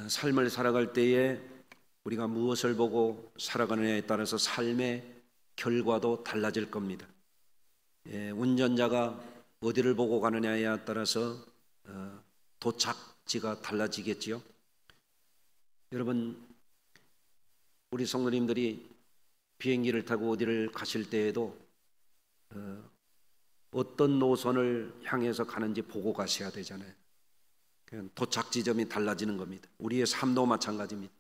삶을 살아갈 때에 우리가 무엇을 보고 살아가느냐에 따라서 삶의 결과도 달라질 겁니다. 운전자가 어디를 보고 가느냐에 따라서 도착지가 달라지겠지요. 여러분, 우리 성도님들이 비행기를 타고 어디를 가실 때에도 어떤 노선을 향해서 가는지 보고 가셔야 되잖아요. 도착 지점이 달라지는 겁니다. 우리의 삶도 마찬가지입니다.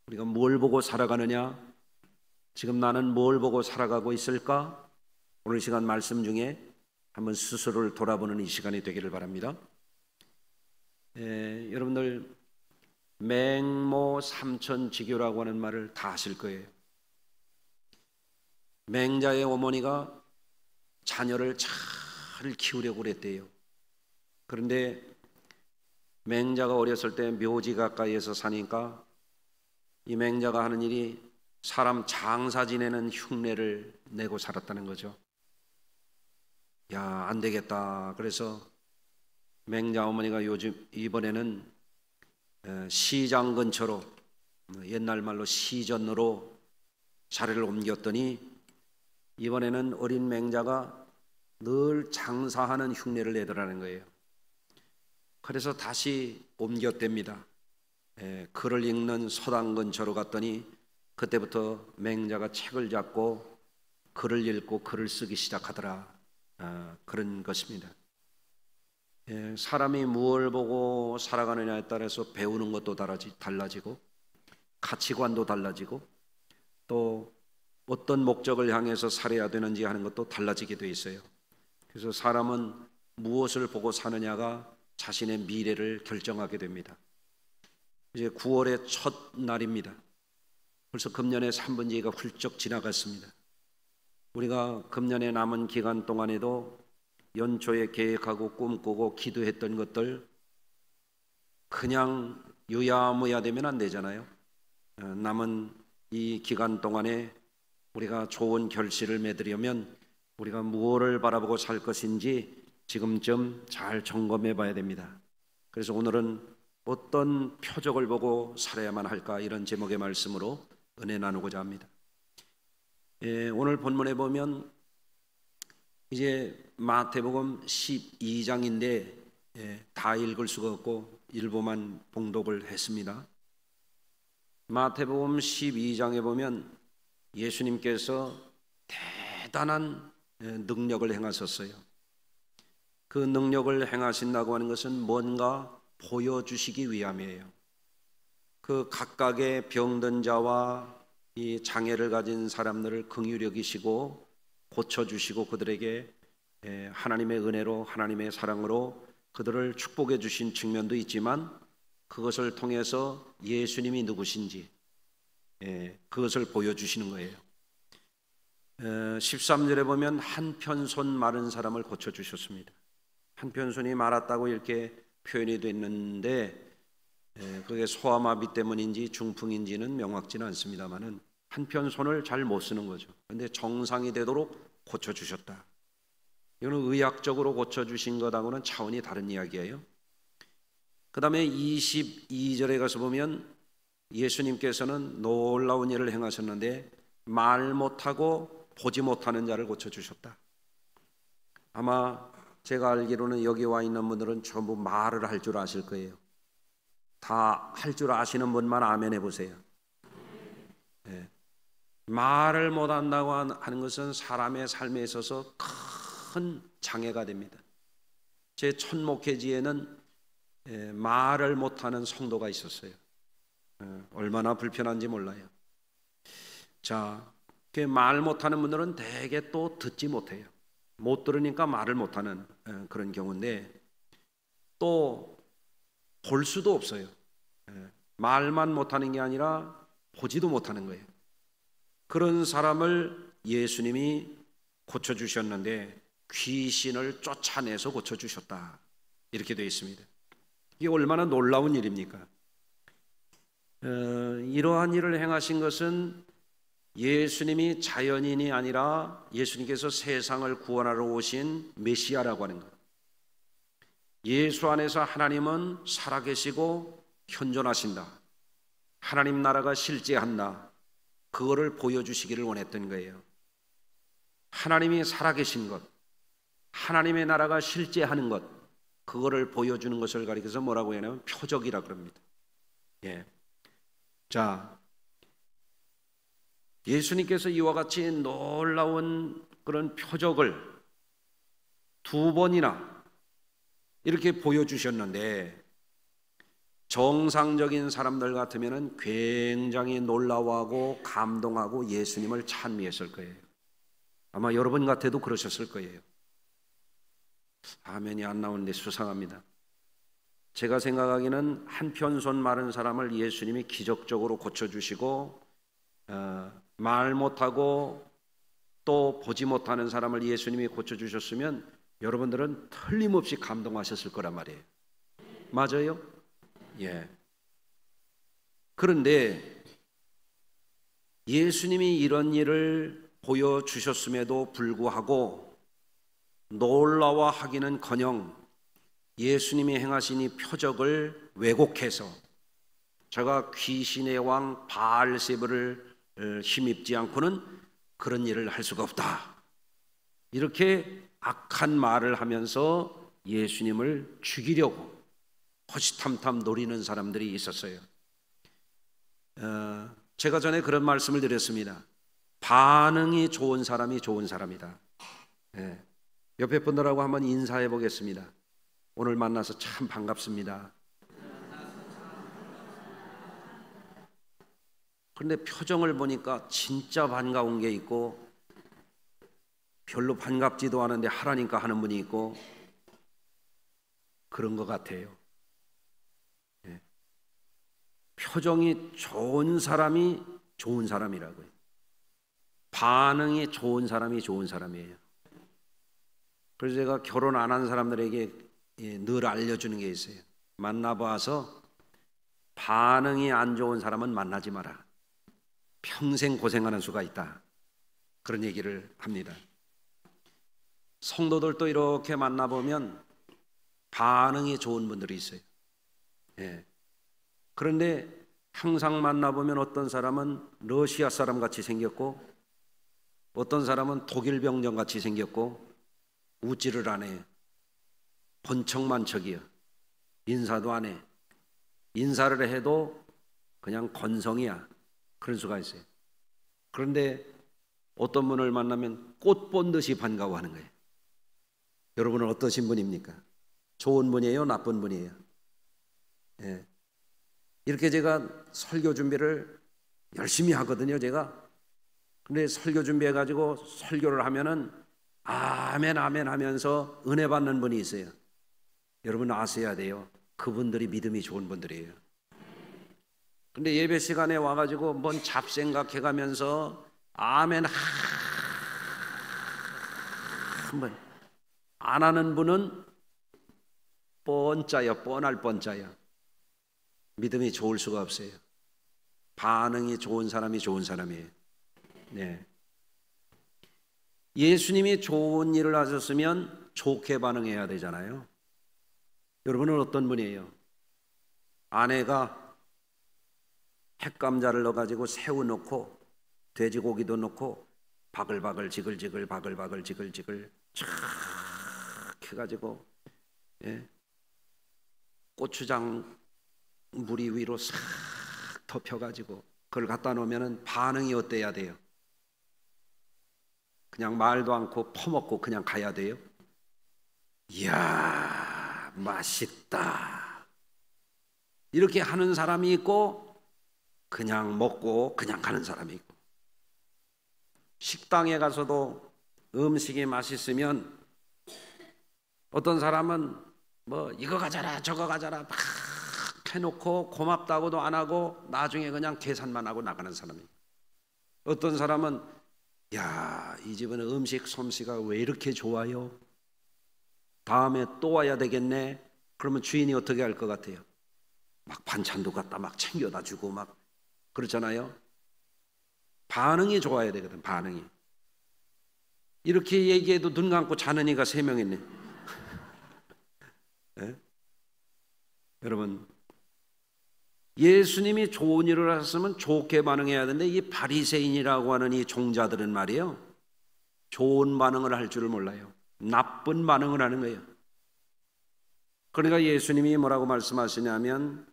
우리가 뭘 보고 살아가느냐, 지금 나는 뭘 보고 살아가고 있을까? 오늘 시간 말씀 중에 한번 스스로를 돌아보는 이 시간이 되기를 바랍니다. 여러분들 맹모 삼천지교라고 하는 말을 다 아실 거예요. 맹자의 어머니가 자녀를 잘 키우려고 그랬대요. 그런데 맹자가 어렸을 때 묘지 가까이에서 사니까 이 맹자가 하는 일이 사람 장사 지내는 흉내를 내고 살았다는 거죠. 야, 안 되겠다. 그래서 맹자 어머니가 이번에는 시장 근처로, 옛날 말로 시전으로 자리를 옮겼더니 이번에는 어린 맹자가 늘 장사하는 흉내를 내더라는 거예요. 그래서 다시 옮겼답니다. 글을 읽는 서당 근처로 갔더니 그때부터 맹자가 책을 잡고 글을 읽고 글을 쓰기 시작하더라. 그런 것입니다. 사람이 무엇을 보고 살아가느냐에 따라서 배우는 것도 달라지고 가치관도 달라지고 또 어떤 목적을 향해서 살아야 되는지 하는 것도 달라지게 돼 있어요. 그래서 사람은 무엇을 보고 사느냐가 자신의 미래를 결정하게 됩니다. 이제 9월의 첫 날입니다. 벌써 금년의 3분지가 훌쩍 지나갔습니다. 우리가 금년에 남은 기간 동안에도 연초에 계획하고 꿈꾸고 기도했던 것들 그냥 유야무야 되면 안 되잖아요. 남은 이 기간 동안에 우리가 좋은 결실을 맺으려면 우리가 무엇을 바라보고 살 것인지 지금쯤 잘 점검해 봐야 됩니다. 그래서 오늘은 어떤 표적을 보고 살아야만 할까, 이런 제목의 말씀으로 은혜 나누고자 합니다. 오늘 본문에 보면 이제 마태복음 12장인데 다 읽을 수가 없고 일부만 봉독을 했습니다. 마태복음 12장에 보면 예수님께서 대단한 능력을 행하셨어요. 그 능력을 행하신다고 하는 것은 뭔가 보여주시기 위함이에요. 그 각각의 병든 자와 이 장애를 가진 사람들을 긍휼히 여기시고 고쳐주시고 그들에게 하나님의 은혜로 하나님의 사랑으로 그들을 축복해 주신 측면도 있지만 그것을 통해서 예수님이 누구신지 그것을 보여주시는 거예요. 13절에 보면 한편 손 마른 사람을 고쳐주셨습니다. 한편 손이 말았다고 이렇게 표현이 됐는데 그게 소아마비 때문인지 중풍인지는 명확지는 않습니다만은 한편 손을 잘 못 쓰는 거죠. 그런데 정상이 되도록 고쳐주셨다. 이거는 의학적으로 고쳐주신 것하고는 차원이 다른 이야기예요. 그 다음에 22절에 가서 보면 예수님께서는 놀라운 일을 행하셨는데 말 못하고 보지 못하는 자를 고쳐주셨다. 아마 제가 알기로는 여기 와 있는 분들은 전부 말을 할 줄 아실 거예요. 다 할 줄 아시는 분만 아멘 해보세요. 말을 못한다고 하는 것은 사람의 삶에 있어서 큰 장애가 됩니다. 제 첫 목회지에는 말을 못하는 성도가 있었어요. 얼마나 불편한지 몰라요. 자, 말 못하는 분들은 대개 또 듣지 못해요. 못 들으니까 말을 못하는 그런 경우인데 또 볼 수도 없어요. 말만 못하는 게 아니라 보지도 못하는 거예요. 그런 사람을 예수님이 고쳐주셨는데 귀신을 쫓아내서 고쳐주셨다. 이렇게 되어 있습니다. 이게 얼마나 놀라운 일입니까? 이러한 일을 행하신 것은 예수님이 자연인이 아니라 예수님께서 세상을 구원하러 오신 메시아라고 하는 것. 예수 안에서 하나님은 살아계시고 현존하신다, 하나님 나라가 실제한다, 그거를 보여주시기를 원했던 거예요. 하나님이 살아계신 것, 하나님의 나라가 실제하는 것, 그거를 보여주는 것을 가리켜서 뭐라고 하냐면 표적이라 그럽니다. 예. 자, 예수님께서 이와 같이 놀라운 그런 표적을 두 번이나 이렇게 보여주셨는데, 정상적인 사람들 같으면 굉장히 놀라워하고 감동하고 예수님을 찬미했을 거예요. 아마 여러분 같아도 그러셨을 거예요. 아멘이 안 나오는데 수상합니다. 제가 생각하기는 한편손 마른 사람을 예수님이 기적적으로 고쳐주시고, 말 못하고 또 보지 못하는 사람을 예수님이 고쳐주셨으면 여러분들은 틀림없이 감동하셨을 거란 말이에요. 맞아요? 예. 그런데 예수님이 이런 일을 보여주셨음에도 불구하고 놀라워하기는커녕 예수님이 행하신 이 표적을 왜곡해서 제가 귀신의 왕 바알세불을 힘입지 않고는 그런 일을 할 수가 없다, 이렇게 악한 말을 하면서 예수님을 죽이려고 호시탐탐 노리는 사람들이 있었어요. 제가 전에 그런 말씀을 드렸습니다. 반응이 좋은 사람이 좋은 사람이다. 예. 옆에 분들하고 한번 인사해 보겠습니다. 오늘 만나서 참 반갑습니다. 그런데 표정을 보니까 진짜 반가운 게 있고, 별로 반갑지도 않은데 하라니까 하는 분이 있고, 그런 것 같아요. 예. 표정이 좋은 사람이 좋은 사람이라고요. 반응이 좋은 사람이 좋은 사람이에요. 그래서 제가 결혼 안 한 사람들에게 늘 알려주는 게 있어요. 만나봐서 반응이 안 좋은 사람은 만나지 마라. 평생 고생하는 수가 있다. 그런 얘기를 합니다. 성도들도 이렇게 만나보면 반응이 좋은 분들이 있어요. 예. 그런데 항상 만나보면 어떤 사람은 러시아 사람 같이 생겼고, 어떤 사람은 독일 병정 같이 생겼고, 웃지를 안 해요. 번쩍만척이요. 인사도 안 해. 인사를 해도 그냥 건성이야. 그런 수가 있어요. 그런데 어떤 분을 만나면 꽃 본 듯이 반가워하는 거예요. 여러분은 어떠신 분입니까? 좋은 분이에요? 나쁜 분이에요? 예. 이렇게 제가 설교 준비를 열심히 하거든요, 제가. 근데 설교 준비해가지고 설교를 하면은 아멘 아멘 하면서 은혜 받는 분이 있어요. 여러분 아셔야 돼요. 그분들이 믿음이 좋은 분들이에요. 근데 예배 시간에 와가지고 뭔 잡생각해가면서 아멘 한번 안 하는 분은 뻔짜요. 뻔할 뻔짜요. 믿음이 좋을 수가 없어요. 반응이 좋은 사람이 좋은 사람이에요. 네. 예수님이 좋은 일을 하셨으면 좋게 반응해야 되잖아요. 여러분은 어떤 분이에요? 아내가 핵감자를 넣어가지고 새우 넣고 돼지고기도 넣고 바글바글 지글지글 바글바글 지글지글 촥 해가지고, 예, 고추장 무리 위로 싹 덮여가지고 그걸 갖다 놓으면 반응이 어때야 돼요? 그냥 말도 않고 퍼먹고 그냥 가야 돼요? 이야 맛있다 이렇게 하는 사람이 있고, 그냥 먹고 그냥 가는 사람이 있고, 식당에 가서도 음식이 맛있으면 어떤 사람은 뭐 이거 가져라 저거 가져라 막 해놓고 고맙다고도 안 하고 나중에 그냥 계산만 하고 나가는 사람이에요. 어떤 사람은 야, 이 집은 음식 솜씨가 왜 이렇게 좋아요? 다음에 또 와야 되겠네. 그러면 주인이 어떻게 할 것 같아요? 막 반찬도 갖다 막 챙겨다 주고 막 그렇잖아요. 반응이 좋아야 되거든. 반응이. 이렇게 얘기해도 눈 감고 자는 이가 3명 있네. 네? 여러분 예수님이 좋은 일을 하셨으면 좋게 반응해야 되는데 이 바리새인이라고 하는 이 종자들은 말이에요, 좋은 반응을 할 줄을 몰라요. 나쁜 반응을 하는 거예요. 그러니까 예수님이 뭐라고 말씀하시냐면,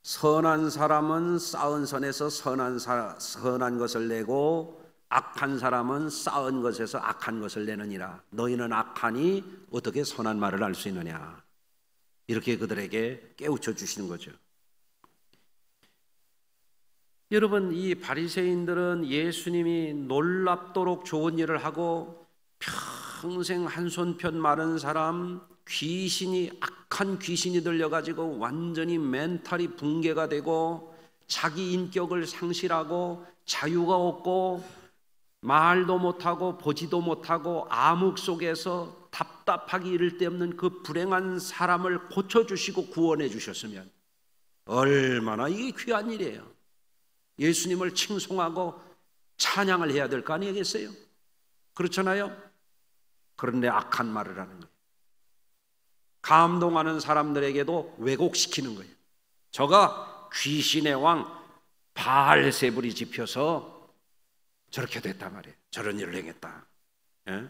선한 사람은 쌓은 선에서 선한 것을 내고 악한 사람은 쌓은 것에서 악한 것을 내느니라. 너희는 악하니 어떻게 선한 말을 할 수 있느냐. 이렇게 그들에게 깨우쳐 주시는 거죠. 여러분, 이 바리새인들은 예수님이 놀랍도록 좋은 일을 하고 평생 한 손편 마른 사람, 악한 귀신이 들려가지고 완전히 멘탈이 붕괴가 되고 자기 인격을 상실하고 자유가 없고 말도 못하고 보지도 못하고 암흑 속에서 답답하기 이를 데 없는 그 불행한 사람을 고쳐주시고 구원해 주셨으면 얼마나 이게 귀한 일이에요. 예수님을 칭송하고 찬양을 해야 될 거 아니겠어요? 그렇잖아요? 그런데 악한 말을 하는 거예요. 감동하는 사람들에게도 왜곡시키는 거예요. 저가 귀신의 왕 바알세불이 집혀서 저렇게 됐단 말이에요. 저런 일을 행했다. 예?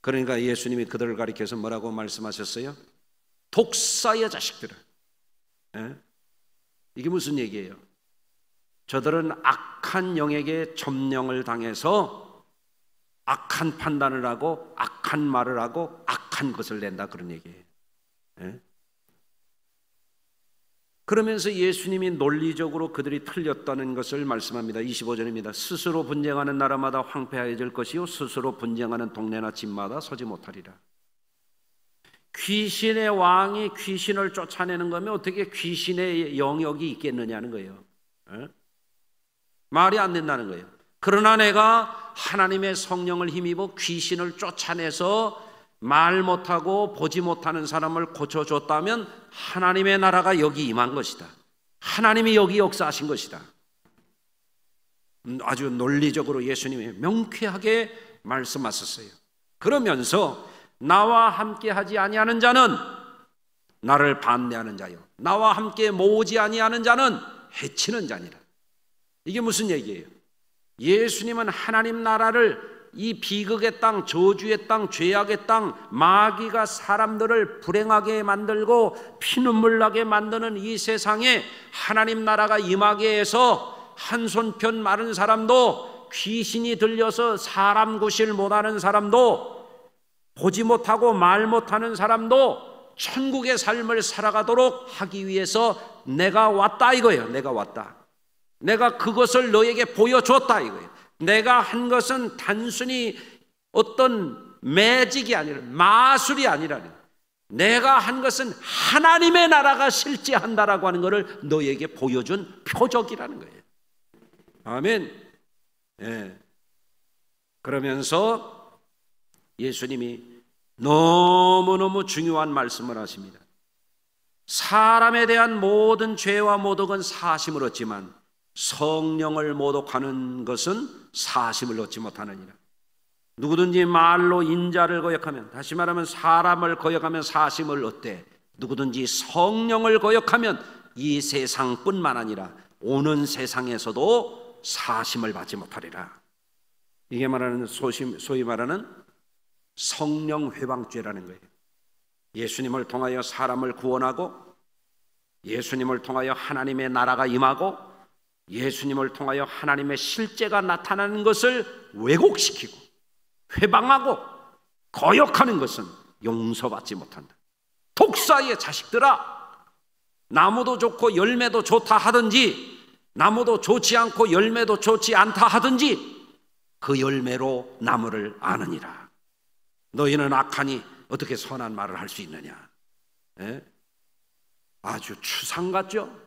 그러니까 예수님이 그들을 가리켜서 뭐라고 말씀하셨어요? 독사의 자식들아. 예? 이게 무슨 얘기예요? 저들은 악한 영에게 점령을 당해서 악한 판단을 하고 악한 말을 하고 악한 것을 낸다, 그런 얘기예요. 예? 그러면서 예수님이 논리적으로 그들이 틀렸다는 것을 말씀합니다. 25절입니다. 스스로 분쟁하는 나라마다 황폐하여질 것이요 스스로 분쟁하는 동네나 집마다 서지 못하리라. 귀신의 왕이 귀신을 쫓아내는 거면 어떻게 귀신의 영역이 있겠느냐는 거예요. 예? 말이 안 된다는 거예요. 그러나 내가 하나님의 성령을 힘입어 귀신을 쫓아내서 말 못하고 보지 못하는 사람을 고쳐줬다면 하나님의 나라가 여기 임한 것이다. 하나님이 여기 역사하신 것이다. 아주 논리적으로 예수님이 명쾌하게 말씀하셨어요. 그러면서 나와 함께 하지 아니하는 자는 나를 반대하는 자요, 나와 함께 모으지 아니하는 자는 해치는 자니라. 이게 무슨 얘기예요? 예수님은 하나님 나라를, 이 비극의 땅, 저주의 땅, 죄악의 땅, 마귀가 사람들을 불행하게 만들고 피눈물 나게 만드는 이 세상에 하나님 나라가 임하게 해서 한 손편 마른 사람도, 귀신이 들려서 사람 구실 못하는 사람도, 보지 못하고 말 못하는 사람도 천국의 삶을 살아가도록 하기 위해서 내가 왔다 이거예요. 내가 왔다. 내가 그것을 너에게 보여줬다 이거예요. 내가 한 것은 단순히 어떤 매직이 아니라, 마술이 아니라, 내가 한 것은 하나님의 나라가 실제한다라고 하는 것을 너에게 보여준 표적이라는 거예요. 아멘. 예. 그러면서 예수님이 너무너무 중요한 말씀을 하십니다. 사람에 대한 모든 죄와 모독은 사심을 얻지만 성령을 모독하는 것은 사심을 얻지 못하느니라. 누구든지 말로 인자를 거역하면, 다시 말하면 사람을 거역하면 사심을 얻되, 누구든지 성령을 거역하면 이 세상뿐만 아니라 오는 세상에서도 사심을 받지 못하리라. 이게 말하는 소위 말하는 성령 회방죄라는 거예요. 예수님을 통하여 사람을 구원하고, 예수님을 통하여 하나님의 나라가 임하고, 예수님을 통하여 하나님의 실제가 나타나는 것을 왜곡시키고 회방하고 거역하는 것은 용서받지 못한다. 독사의 자식들아, 나무도 좋고 열매도 좋다 하든지 나무도 좋지 않고 열매도 좋지 않다 하든지 그 열매로 나무를 아느니라. 너희는 악하니 어떻게 선한 말을 할 수 있느냐. 예? 아주 추상 같죠?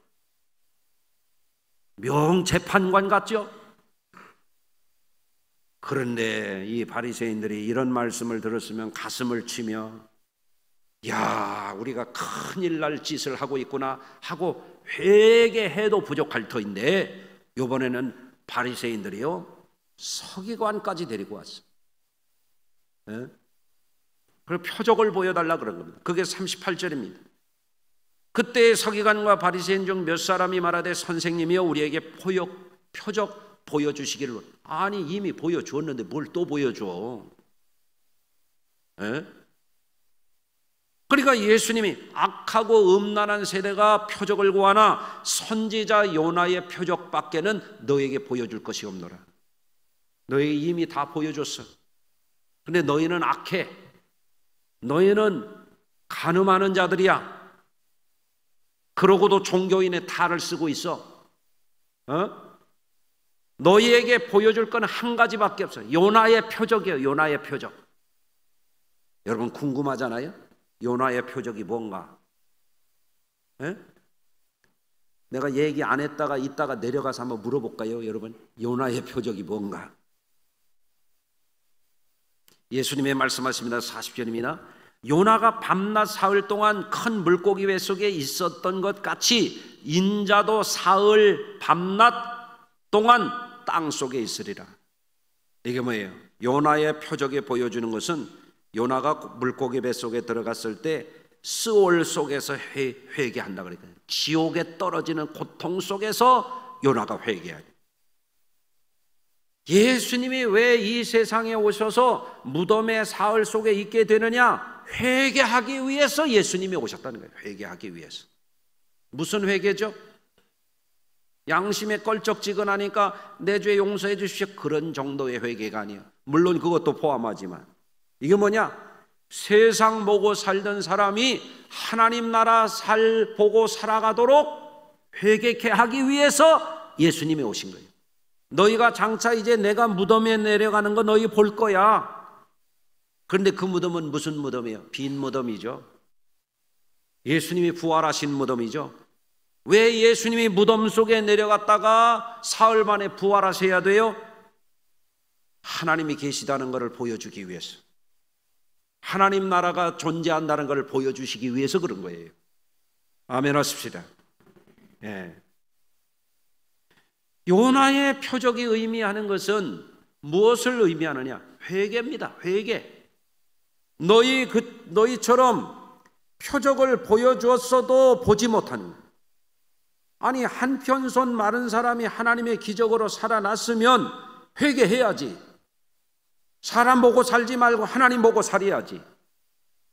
명재판관 같죠? 그런데 이 바리새인들이 이런 말씀을 들었으면 가슴을 치며, 야, 우리가 큰일 날 짓을 하고 있구나 하고 회개해도 부족할 터인데, 이번에는 바리새인들이요 서기관까지 데리고 왔어. 예? 그리고 표적을 보여달라 그런 겁니다. 그게 38절입니다. 그때 서기관과 바리새인 중 몇 사람이 말하되 선생님이여 우리에게 표적 보여주시기를. 아니 이미 보여주었는데 뭘 또 보여줘? 에? 그러니까 예수님이 악하고 음란한 세대가 표적을 구하나 선지자 요나의 표적밖에는 너에게 보여줄 것이 없노라. 너에게 이미 다 보여줬어. 근데 너희는 악해. 너희는 간음하는 자들이야. 그러고도 종교인의 탈을 쓰고 있어. 너희에게 보여줄 건 한 가지밖에 없어요. 요나의 표적이에요. 요나의 표적. 여러분 궁금하잖아요. 요나의 표적이 뭔가? 에? 내가 얘기 안 했다가 이따가 내려가서 한번 물어볼까요, 여러분? 요나의 표적이 뭔가? 예수님의 말씀하십니다. 40절입니다. 요나가 밤낮 사흘 동안 큰 물고기 배 속에 있었던 것 같이 인자도 사흘 밤낮 동안 땅 속에 있으리라. 이게 뭐예요? 요나의 표적에 보여주는 것은 요나가 물고기 배 속에 들어갔을 때 스올 속에서 회개한다 그랬거든요. 지옥에 떨어지는 고통 속에서 요나가 회개해요. 예수님이 왜 이 세상에 오셔서 무덤의 사흘 속에 있게 되느냐? 회개하기 위해서 예수님이 오셨다는 거예요. 회개하기 위해서. 무슨 회개죠? 양심에 껄쩍지근하니까 내 죄 용서해 주십시오. 그런 정도의 회개가 아니에요. 물론 그것도 포함하지만 이게 뭐냐? 세상 보고 살던 사람이 하나님 나라 보고 살아가도록 회개케 하기 위해서 예수님이 오신 거예요. 너희가 장차 이제 내가 무덤에 내려가는 거 너희 볼 거야. 그런데 그 무덤은 무슨 무덤이에요? 빈 무덤이죠. 예수님이 부활하신 무덤이죠. 왜 예수님이 무덤 속에 내려갔다가 사흘 만에 부활하셔야 돼요? 하나님이 계시다는 것을 보여주기 위해서. 하나님 나라가 존재한다는 것을 보여주시기 위해서 그런 거예요. 아멘 하십시다. 예. 요나의 표적이 의미하는 것은 무엇을 의미하느냐? 회개입니다. 회개. 너희처럼 표적을 보여주었어도 보지 못하는 거예요. 아니 한편손 마른 사람이 하나님의 기적으로 살아났으면 회개해야지. 사람 보고 살지 말고 하나님 보고 살아야지.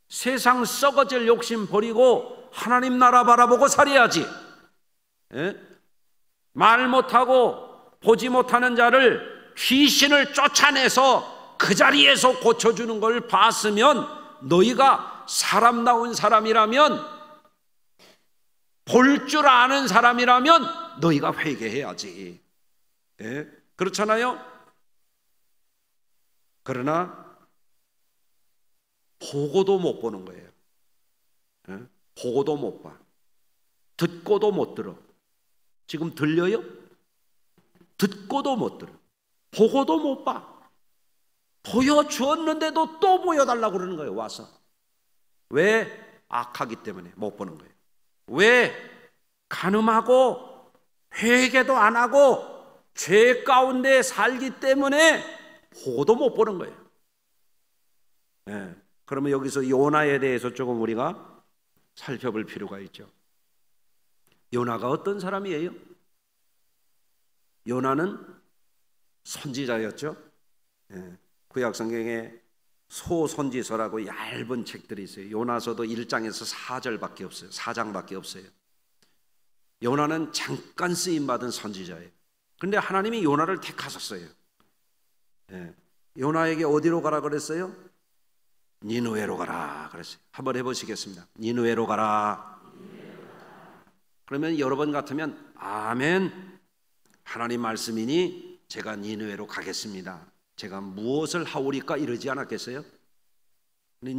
세상 썩어질 욕심 버리고 하나님 나라 바라보고 살아야지. 예? 말 못하고 보지 못하는 자를 귀신을 쫓아내서 그 자리에서 고쳐주는 걸 봤으면 너희가 사람다운 사람이라면 볼 줄 아는 사람이라면 너희가 회개해야지. 예? 그렇잖아요? 그러나 보고도 못 보는 거예요. 예? 보고도 못 봐. 듣고도 못 들어. 지금 들려요? 듣고도 못 들어. 보고도 못 봐. 보여주었는데도 또 보여달라고 그러는 거예요. 와서. 왜? 악하기 때문에 못 보는 거예요. 왜? 간음하고 회개도 안 하고 죄 가운데 살기 때문에 보고도 못 보는 거예요. 네. 그러면 여기서 요나에 대해서 조금 우리가 살펴볼 필요가 있죠. 요나가 어떤 사람이에요? 요나는 선지자였죠. 네. 구약 성경에 소선지서라고 얇은 책들이 있어요. 요나서도 1장에서 4절밖에 없어요. 4장밖에 없어요. 요나는 잠깐 쓰임받은 선지자예요. 그런데 하나님이 요나를 택하셨어요. 예. 요나에게 어디로 가라 그랬어요? 니느웨로 가라 그랬어요. 한번 해보시겠습니다. 니느웨로 가라. 그러면 여러분 같으면 아멘, 하나님 말씀이니 제가 니느웨로 가겠습니다. 제가 무엇을 하오리까 이러지 않았겠어요? 근데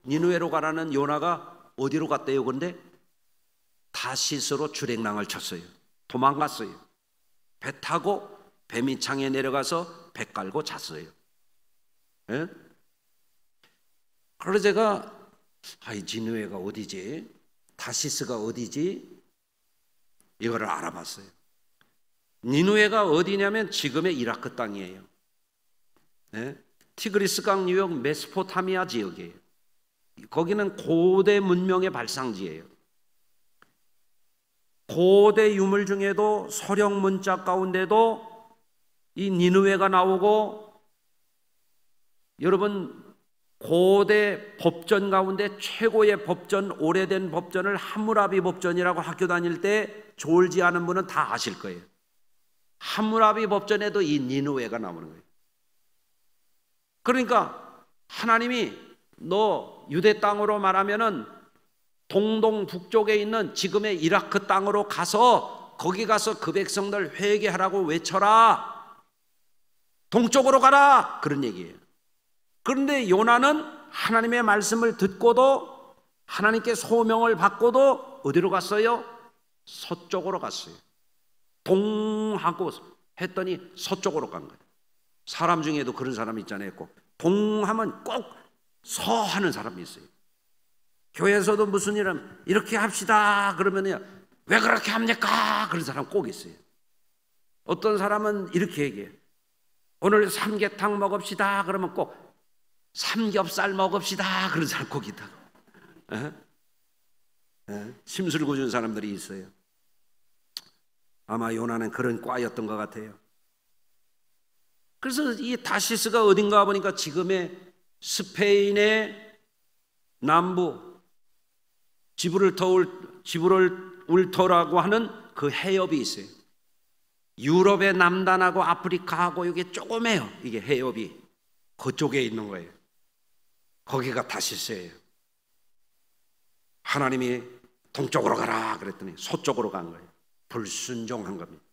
니느웨로 가라는 요나가 어디로 갔대요? 근데 다시스로 주랭랑을 쳤어요. 도망갔어요. 배 타고 배미창에 내려가서 배 깔고 잤어요. 예? 그래서 제가 니느웨가 어디지? 다시스가 어디지? 이거를 알아봤어요. 니느웨가 어디냐면 지금의 이라크 땅이에요. 네? 티그리스강 유역 메소포타미아 지역이에요. 거기는 고대 문명의 발상지예요. 고대 유물 중에도 서령 문자 가운데도 이 니느웨가 나오고, 여러분 고대 법전 가운데 최고의 법전, 오래된 법전을 함무라비 법전이라고 학교 다닐 때 졸지 않은 분은 다 아실 거예요. 함무라비 법전에도 이 니느웨가 나오는 거예요. 그러니까 하나님이 너 유대 땅으로 말하면은 동동 북쪽에 있는 지금의 이라크 땅으로 가서 거기 가서 그 백성들 회개하라고 외쳐라. 동쪽으로 가라. 그런 얘기예요. 그런데 요나는 하나님의 말씀을 듣고도, 하나님께 소명을 받고도 어디로 갔어요? 서쪽으로 갔어요. 동하고 했더니 서쪽으로 간 거예요. 사람 중에도 그런 사람이 있잖아요. 꼭 동하면 꼭 서하는 사람이 있어요. 교회에서도 무슨 일은 이렇게 합시다 그러면요, 왜 그렇게 합니까? 그런 사람 꼭 있어요. 어떤 사람은 이렇게 얘기해요. 오늘 삼계탕 먹읍시다 그러면 꼭 삼겹살 먹읍시다 그런 사람 꼭 있다고. 심술구 준 사람들이 있어요. 아마 요나는 그런 과였던 것 같아요. 그래서 이 다시스가 어딘가 보니까 지금의 스페인의 남부 지브롤터라고 하는 그 해협이 있어요. 유럽의 남단하고 아프리카하고 이게 조그매요. 이게 해협이 그쪽에 있는 거예요. 거기가 다시스예요. 하나님이 동쪽으로 가라 그랬더니 서쪽으로 간 거예요. 불순종한 겁니다.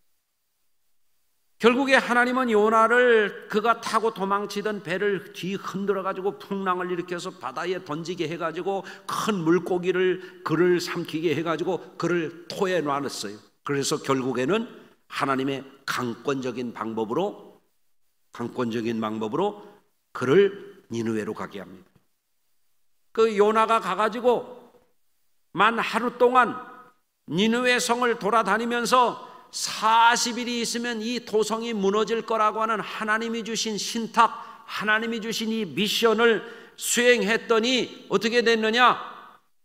결국에 하나님은 요나를 그가 타고 도망치던 배를 뒤 흔들어 가지고 풍랑을 일으켜서 바다에 던지게 해가지고 큰 물고기를 그를 삼키게 해가지고 그를 토에 놔놨어요. 그래서 결국에는 하나님의 강권적인 방법으로 그를 니느웨로 가게 합니다. 그 요나가 가가지고 만 하루 동안 니느웨 성을 돌아다니면서 40일이 있으면 이 도성이 무너질 거라고 하는 하나님이 주신 신탁, 하나님이 주신 이 미션을 수행했더니 어떻게 됐느냐?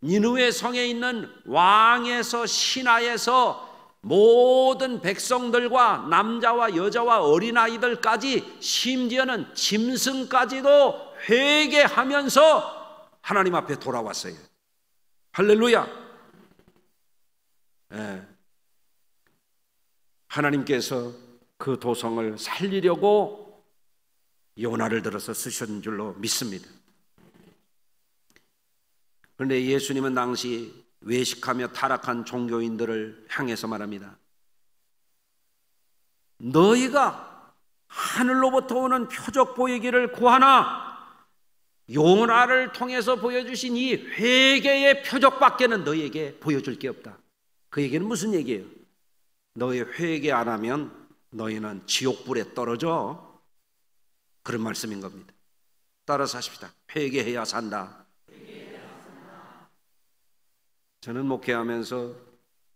니느웨 성에 있는 왕에서 신하에서 모든 백성들과 남자와 여자와 어린아이들까지, 심지어는 짐승까지도 회개하면서 하나님 앞에 돌아왔어요. 할렐루야. 하나님께서 그 도성을 살리려고 요나를 들어서 쓰신 줄로 믿습니다. 그런데 예수님은 당시 외식하며 타락한 종교인들을 향해서 말합니다. 너희가 하늘로부터 오는 표적 보이기를 구하나 요나를 통해서 보여주신 이 회개의 표적밖에는 너희에게 보여줄 게 없다. 그 얘기는 무슨 얘기예요? 너희 회개 안 하면 너희는 지옥불에 떨어져. 그런 말씀인 겁니다. 따라서 하십시다. 회개해야 산다. 저는 목회하면서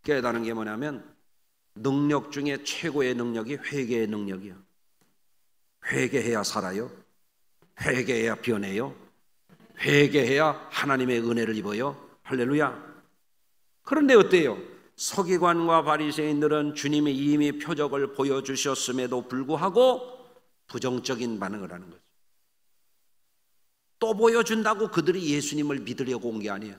깨달은 게 뭐냐면 능력 중에 최고의 능력이 회개의 능력이에요. 회개해야 살아요. 회개해야 변해요. 회개해야 하나님의 은혜를 입어요. 할렐루야. 그런데 어때요? 서기관과 바리새인들은 주님이 이미 표적을 보여주셨음에도 불구하고 부정적인 반응을 하는 거죠. 또 보여준다고 그들이 예수님을 믿으려고 온 게 아니에요.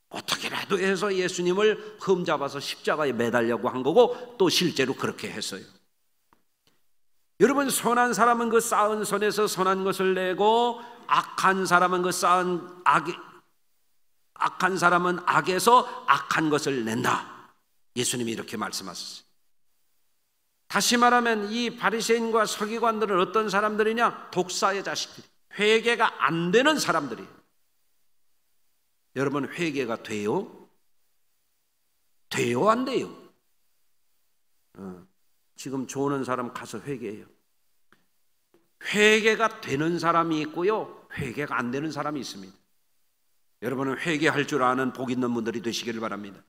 어떻게라도 해서 예수님을 흠잡아서 십자가에 매달려고 한 거고 또 실제로 그렇게 했어요. 여러분, 선한 사람은 그 쌓은 선에서 선한 것을 내고 악한 사람은 악한 사람은 악에서 악한 것을 낸다. 예수님이 이렇게 말씀하셨어요. 다시 말하면 이 바리새인과 서기관들은 어떤 사람들이냐? 독사의 자식들, 회개가 안 되는 사람들이에요. 여러분, 회개가 돼요? 돼요? 안 돼요? 지금 조는 사람 가서 회개해요. 회개가 되는 사람이 있고요, 회개가 안 되는 사람이 있습니다. 여러분은 회개할 줄 아는 복 있는 분들이 되시기를 바랍니다.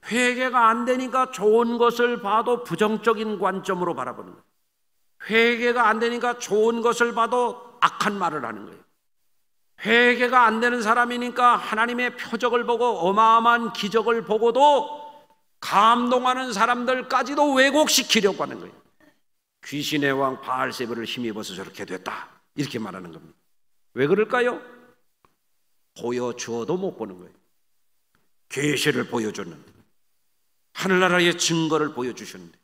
회개가 안 되니까 좋은 것을 봐도 부정적인 관점으로 바라보는 거예요. 회개가 안 되니까 좋은 것을 봐도 악한 말을 하는 거예요. 회개가 안 되는 사람이니까 하나님의 표적을 보고 어마어마한 기적을 보고도 감동하는 사람들까지도 왜곡시키려고 하는 거예요. 귀신의 왕 바알세불을 힘입어서 저렇게 됐다, 이렇게 말하는 겁니다. 왜 그럴까요? 보여주어도 못 보는 거예요. 계시를 보여줬는데, 하늘나라의 증거를 보여주셨는데,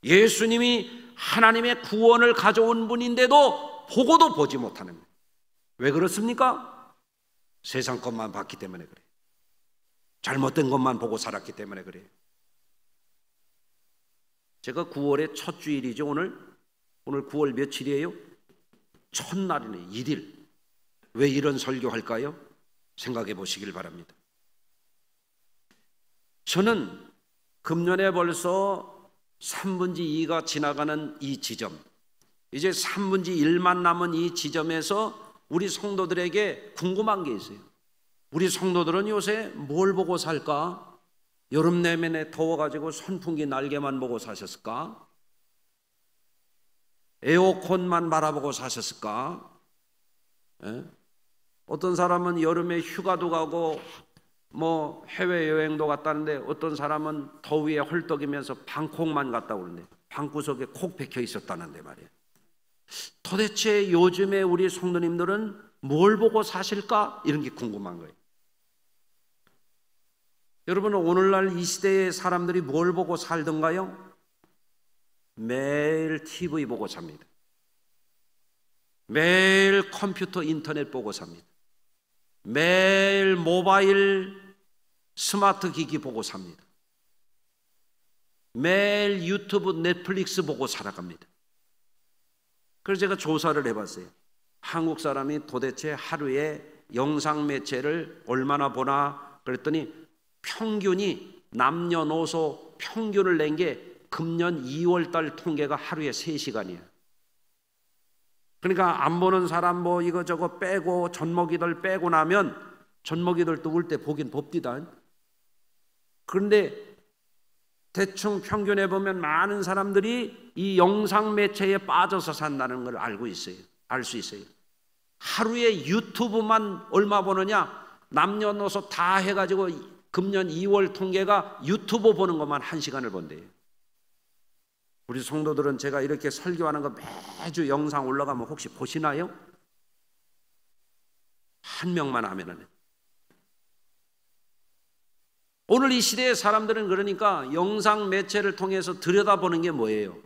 예수님이 하나님의 구원을 가져온 분인데도 보고도 보지 못하는 거예요. 왜 그렇습니까? 세상 것만 봤기 때문에 그래요. 잘못된 것만 보고 살았기 때문에 그래요. 제가 9월의 첫 주일이죠. 오늘 9월 며칠이에요? 첫날이네. 1일. 왜 이런 설교할까요? 생각해 보시길 바랍니다. 저는 금년에 벌써 3분의 2가 지나가는 이 지점, 이제 3분의 1만 남은 이 지점에서 우리 성도들에게 궁금한 게 있어요. 우리 성도들은 요새 뭘 보고 살까? 여름 내내 더워가지고 선풍기 날개만 보고 사셨을까? 에어컨만 바라보고 사셨을까? 예? 어떤 사람은 여름에 휴가도 가고 뭐 해외여행도 갔다는데, 어떤 사람은 더위에 헐떡이면서 방콕만 갔다 오는데 방구석에 콕 박혀 있었다는데 말이에요. 도대체 요즘에 우리 성도님들은 뭘 보고 사실까? 이런 게 궁금한 거예요. 여러분, 오늘날 이 시대의 사람들이 뭘 보고 살던가요? 매일 TV 보고 삽니다. 매일 컴퓨터 인터넷 보고 삽니다. 매일 모바일 스마트 기기 보고 삽니다. 매일 유튜브 넷플릭스 보고 살아갑니다. 그래서 제가 조사를 해봤어요. 한국 사람이 도대체 하루에 영상 매체를 얼마나 보나 그랬더니 평균이 남녀노소 평균을 낸 게 금년 2월달 통계가 하루에 3시간이에요. 그러니까 안 보는 사람 뭐 이거저거 빼고 젖먹이들 빼고 나면 젖먹이들도 울 때 보긴 봅디다. 그런데 대충 평균해 보면 많은 사람들이 이 영상 매체에 빠져서 산다는 걸 알고 있어요. 알 수 있어요. 하루에 유튜브만 얼마 보느냐? 남녀노소 다 해가지고 금년 2월 통계가 유튜브 보는 것만 1시간을 본대요. 우리 성도들은 제가 이렇게 설교하는 거 매주 영상 올라가면 혹시 보시나요? 한 명만 하면은. 오늘 이 시대의 사람들은 그러니까 영상 매체를 통해서 들여다보는 게 뭐예요?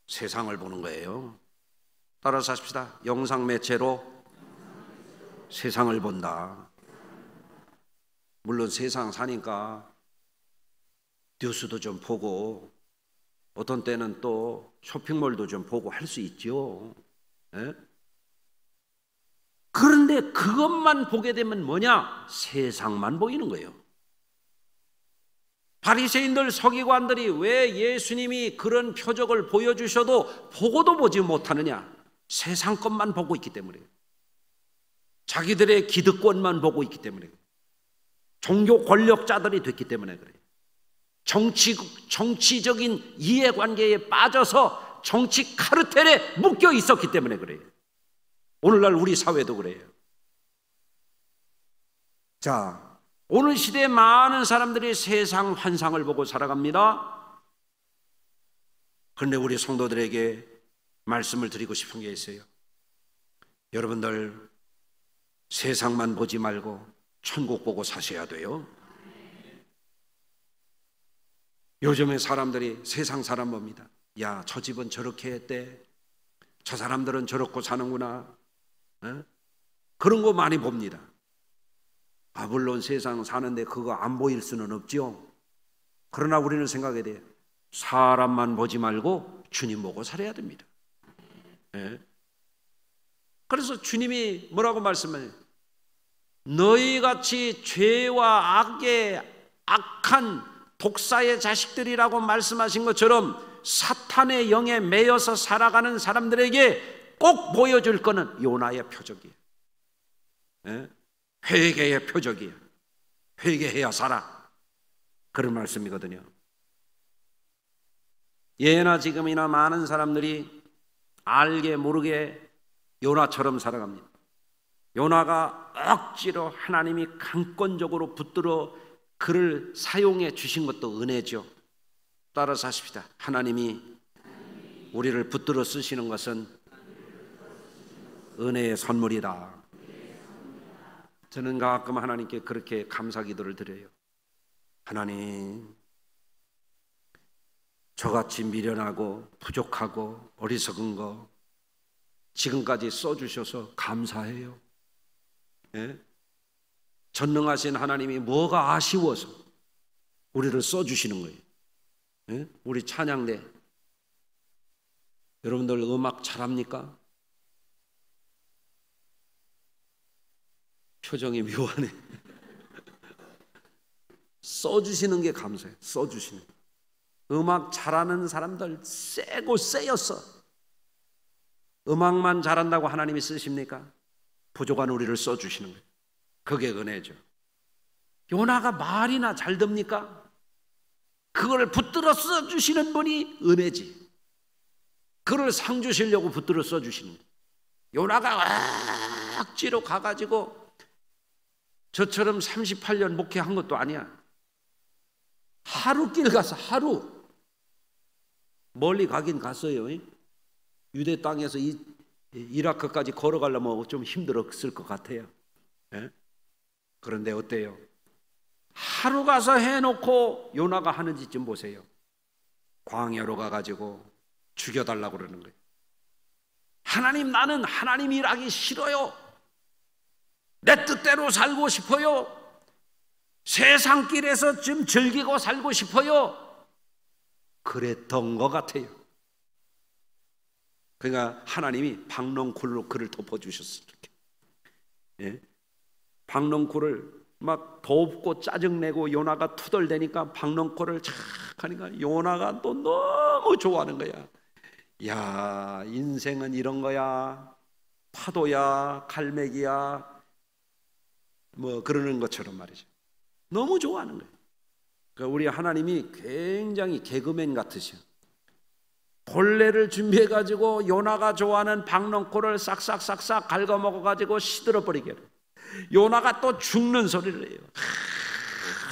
세상을 보는 거예요. 따라서 하십시다. 영상 매체로 세상을 본다. 물론 세상 사니까 뉴스도 좀 보고 어떤 때는 또 쇼핑몰도 좀 보고 할 수 있죠. 예? 그런데 그것만 보게 되면 뭐냐? 세상만 보이는 거예요. 바리새인들, 서기관들이 왜 예수님이 그런 표적을 보여주셔도 보고도 보지 못하느냐? 세상 것만 보고 있기 때문에, 자기들의 기득권만 보고 있기 때문에, 종교 권력자들이 됐기 때문에 그래요. 정치적인 이해관계에 빠져서 정치 카르텔에 묶여 있었기 때문에 그래요. 오늘날 우리 사회도 그래요. 자, 오늘 시대에 많은 사람들이 세상 환상을 보고 살아갑니다. 그런데 우리 성도들에게 말씀을 드리고 싶은 게 있어요. 여러분들 세상만 보지 말고 천국 보고 사셔야 돼요. 요즘에 사람들이 세상 사람 봅니다. 야, 저 집은 저렇게 했대. 저 사람들은 저렇고 사는구나. 그런 거 많이 봅니다. 물론 세상 사는데 그거 안 보일 수는 없죠. 그러나 우리는 생각해야 돼요. 사람만 보지 말고 주님 보고 살아야 됩니다. 그래서 주님이 뭐라고 말씀해요? 너희같이 죄와 악한 독사의 자식들이라고 말씀하신 것처럼 사탄의 영에 매여서 살아가는 사람들에게 꼭 보여줄 거는 요나의 표적이에요. 회개의 표적이에요. 회개해야 살아. 그런 말씀이거든요. 예나 지금이나 많은 사람들이 알게 모르게 요나처럼 살아갑니다. 요나가 억지로 하나님이 강권적으로 붙들어 그를 사용해 주신 것도 은혜죠. 따라서 하십시다. 하나님이 우리를 붙들어 쓰시는 것은 은혜의 선물이다. 저는 가끔 하나님께 그렇게 감사 기도를 드려요. 하나님, 저같이 미련하고 부족하고 어리석은 거 지금까지 써주셔서 감사해요. 예? 전능하신 하나님이 뭐가 아쉬워서 우리를 써주시는 거예요. 예? 우리 찬양대 여러분들 음악 잘합니까? 표정이 묘하네. 써주시는 게 감사해요. 써주시는 음악 잘하는 사람들 세고 세였어. 음악만 잘한다고 하나님이 쓰십니까? 부족한 우리를 써주시는 거예요. 그게 은혜죠. 요나가 말이나 잘 듣니까? 그걸 붙들어 써주시는 분이 은혜지. 그를 상 주시려고 붙들어 써주시는 거예요. 요나가 억지로 가가지고 저처럼 38년 목회한 것도 아니야. 하루 길 가서 하루 멀리 가긴 갔어요. 유대 땅에서 이라크까지 걸어가려면 좀 힘들었을 것 같아요. 예? 그런데 어때요? 하루 가서 해놓고 요나가 하는 짓 좀 보세요. 광야로 가가지고 죽여달라고 그러는 거예요. 하나님, 나는 하나님 일하기 싫어요. 내 뜻대로 살고 싶어요. 세상 길에서 좀 즐기고 살고 싶어요. 그랬던 것 같아요. 그러니까 하나님이 박넝쿨로 그를 덮어주셨어요. 예? 박넝쿨을 막 덥고 짜증내고 요나가 투덜대니까 박넝쿨을 착 하니까 요나가 또 너무 좋아하는 거야. 야, 인생은 이런 거야. 파도야, 갈매기야, 뭐 그러는 것처럼 말이죠. 너무 좋아하는 거예요. 그러니까 우리 하나님이 굉장히 개그맨 같으셔. 본래를 준비해가지고 요나가 좋아하는 박넝쿨을 싹싹싹싹 갉아먹어가지고 시들어버리게 해요. 요나가 또 죽는 소리를 해요.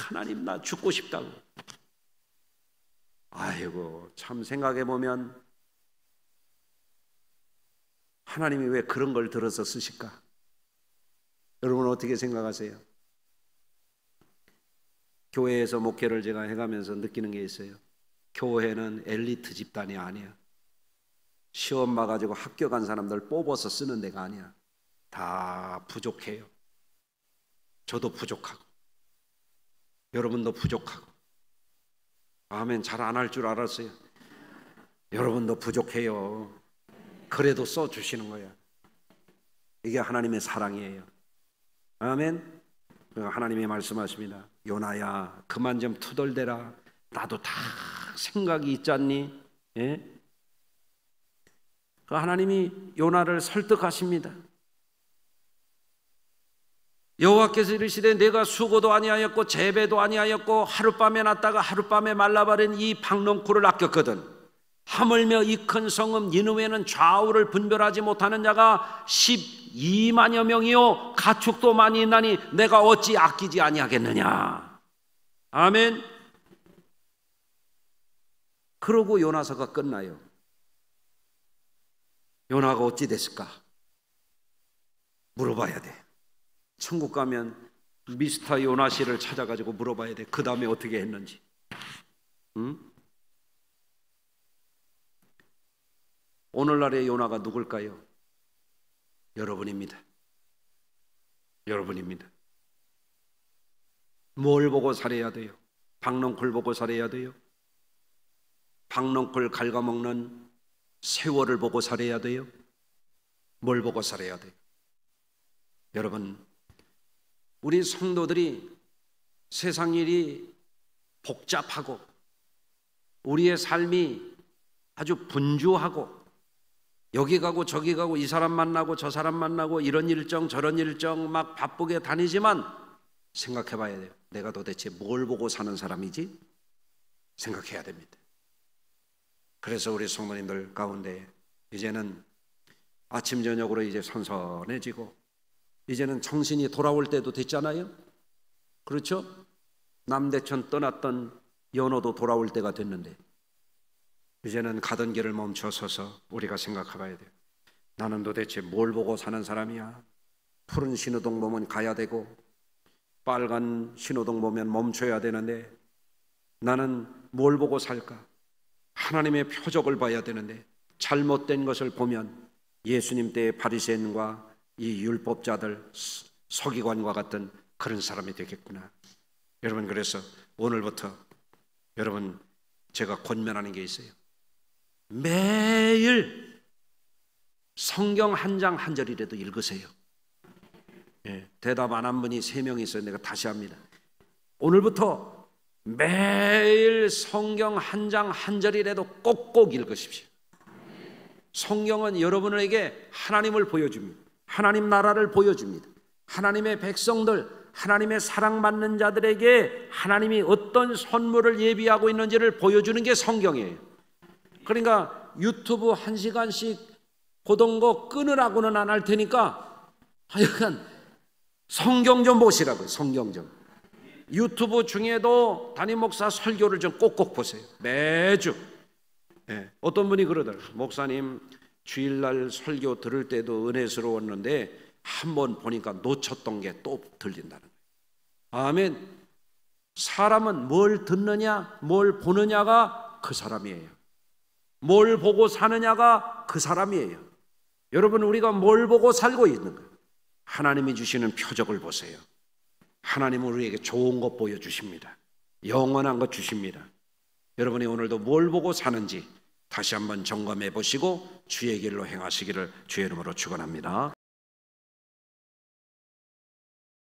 하나님, 나 죽고 싶다고. 아이고, 참 생각해보면 하나님이 왜 그런 걸 들어서 쓰실까? 여러분 어떻게 생각하세요? 교회에서 목회를 제가 해가면서 느끼는 게 있어요. 교회는 엘리트 집단이 아니야. 시험 봐가지고 합격한 사람들 뽑아서 쓰는 데가 아니야. 다 부족해요. 저도 부족하고 여러분도 부족하고. 아멘. 잘 안 할 줄 알았어요. 여러분도 부족해요. 그래도 써주시는 거야. 이게 하나님의 사랑이에요. 아멘. 하나님이 말씀하십니다. 요나야, 그만 좀 투덜대라. 나도 다 생각이 있잖니. 예? 하나님이 요나를 설득하십니다. 여호와께서 이르시되 내가 수고도 아니하였고 재배도 아니하였고 하룻밤에 났다가 하룻밤에 말라버린 이 박넝쿨을 아꼈거든. 하물며 이 큰 성읍 니느웨는 좌우를 분별하지 못하는 자가 12만여 명이요 가축도 많이 있나니 내가 어찌 아끼지 아니하겠느냐. 아멘. 그러고 요나서가 끝나요. 요나가 어찌 됐을까? 물어봐야 돼. 천국 가면 미스터 요나 씨를 찾아가지고 물어봐야 돼. 그 다음에 어떻게 했는지. 응? 오늘날의 요나가 누굴까요? 여러분입니다. 여러분입니다. 뭘 보고 살아야 돼요? 박넝쿨 보고 살아야 돼요? 박넝쿨 갉아먹는 세월을 보고 살아야 돼요? 뭘 보고 살아야 돼요? 여러분, 우리 성도들이 세상 일이 복잡하고 우리의 삶이 아주 분주하고 여기 가고 저기 가고 이 사람 만나고 저 사람 만나고 이런 일정 저런 일정 막 바쁘게 다니지만 생각해 봐야 돼요. 내가 도대체 뭘 보고 사는 사람이지? 생각해야 됩니다. 그래서 우리 성도님들 가운데 이제는 아침 저녁으로 이제 선선해지고 이제는 정신이 돌아올 때도 됐잖아요. 그렇죠? 남대천 떠났던 연호도 돌아올 때가 됐는데 이제는 가던 길을 멈춰서서 우리가 생각해 봐야 돼요. 나는 도대체 뭘 보고 사는 사람이야? 푸른 신호등 보면 가야 되고 빨간 신호등 보면 멈춰야 되는데 나는 뭘 보고 살까? 하나님의 표적을 봐야 되는데 잘못된 것을 보면 예수님 때의 바리새인과 이 율법자들, 서기관과 같은 그런 사람이 되겠구나. 여러분, 그래서 오늘부터 여러분 제가 권면하는 게 있어요. 매일 성경 한 장 한 절이라도 읽으세요. 대답 안 한 분이 3명 있어요. 내가 다시 합니다. 오늘부터 매일 성경 한 장 한 절이라도 꼭꼭 읽으십시오. 성경은 여러분에게 하나님을 보여줍니다. 하나님 나라를 보여줍니다. 하나님의 백성들, 하나님의 사랑받는 자들에게 하나님이 어떤 선물을 예비하고 있는지를 보여주는 게 성경이에요. 그러니까 유튜브 1시간씩 보던 거 끊으라고는 안 할 테니까 하여간 성경 좀 보시라고요. 성경 좀. 유튜브 중에도 담임 목사 설교를 좀 꼭꼭 보세요. 매주. 어떤 분이 그러더라고요. 목사님 주일날 설교 들을 때도 은혜스러웠는데 한번 보니까 놓쳤던 게 또 들린다는 거예요. 아멘. 사람은 뭘 듣느냐 뭘 보느냐가 그 사람이에요. 뭘 보고 사느냐가 그 사람이에요. 여러분, 우리가 뭘 보고 살고 있는 거예요? 하나님이 주시는 표적을 보세요. 하나님은 우리에게 좋은 것 보여주십니다. 영원한 것 주십니다. 여러분이 오늘도 뭘 보고 사는지 다시 한번 점검해 보시고 주의 길로 행하시기를 주의 이름으로 축원합니다.